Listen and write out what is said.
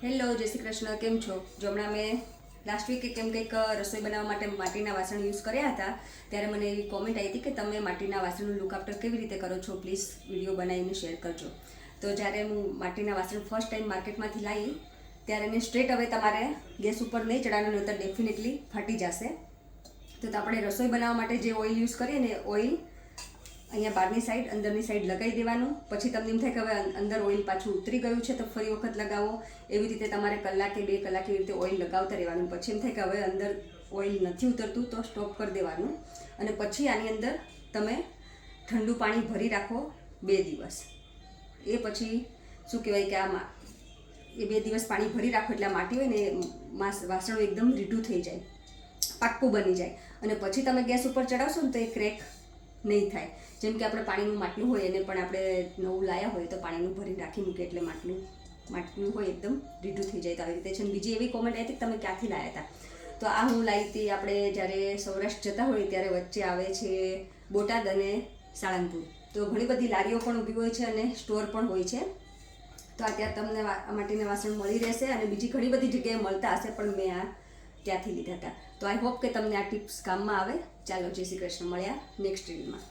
Hello, જય શ્રી કૃષ્ણ. કેમ છો? જો હમણાં મેં લાસ્ટ વીકે કંઈક રસોઈ બનાવવા માટે માટીના વાસણ યુઝ કર્યા હતા, ત્યારે મને એવી કોમેન્ટ આવી હતી કે તમે માટીના વાસણનું લુક આફ્ટર કેવી રીતે કરો છો, પ્લીઝ વિડીયો બનાવીને શેર કરજો. તો જ્યારે હું માટીના વાસણ ફર્સ્ટ ટાઈમ માર્કેટમાંથી લાવી ત્યારે એને સ્ટ્રેટ હવે તમારે ગેસ ઉપર નહીં ચડાવવાનું, નહીંતર ડેફિનેટલી ફાટી જશે. તો આપણે રસોઈ બનાવવા માટે જે ઓઇલ યુઝ કરીએ ને, ઓઇલ અહીંયા બહારની સાઈડ અંદરની સાઈડ લગાવી દેવાનું. પછી તમને એમ થાય કે હવે અંદર ઓઇલ પાછું ઉતરી ગયું છે તો ફરી વખત લગાવો. એવી રીતે તમારે કલાકે 2 કલાક એવી રીતે ઓઇલ લગાવતા રહેવાનું. પછી એમ થાય કે હવે અંદર ઓઇલ નથી ઉતરતું તો સ્ટોપ કરી દેવાનું. અને પછી આની અંદર તમે ઠંડુ પાણી ભરી રાખો 2 દિવસ. એ પછી શું કહેવાય કે આમાં એ 2 દિવસ પાણી ભરી રાખો એટલે માટી હોય ને વાસણો એકદમ રીઢું થઈ જાય, પાક્કું બની જાય. અને પછી તમે ગેસ ઉપર ચડાવશો ને તો એ ક્રેક નહીં થાય. જેમ કે આપણે પાણીનું માટલું હોય એને પણ આપણે નવું લાયા હોય તો પાણીનું ભરીને રાખી મૂકીએ એટલે માટલું હોય એકદમ રીઢું થઈ જાય. તો આવી રીતે છે. બીજી એવી કોમેન્ટ આવી હતી કે તમે ક્યાંથી લાવ્યા હતા? તો આ હું લાવી હતી આપણે જ્યારે સૌરાષ્ટ્ર જતા હોય ત્યારે વચ્ચે આવે છે બોટાદ અને સાળંગપુર. તો ઘણી બધી લારીઓ પણ ઊભી હોય છે અને સ્ટોર પણ હોય છે. તો અત્યારે તમને માટીના વાસણ મળી રહેશે અને બીજી ઘણી બધી જગ્યાએ મળતા હશે, પણ મેં આ ત્યાંથી લીધા હતા. તો આઈ હોપ કે તમને આ ટિપ્સ કામમાં આવે. ચાલો, જય શ્રી કૃષ્ણ. મળ્યા નેક્સ્ટ રીલમાં.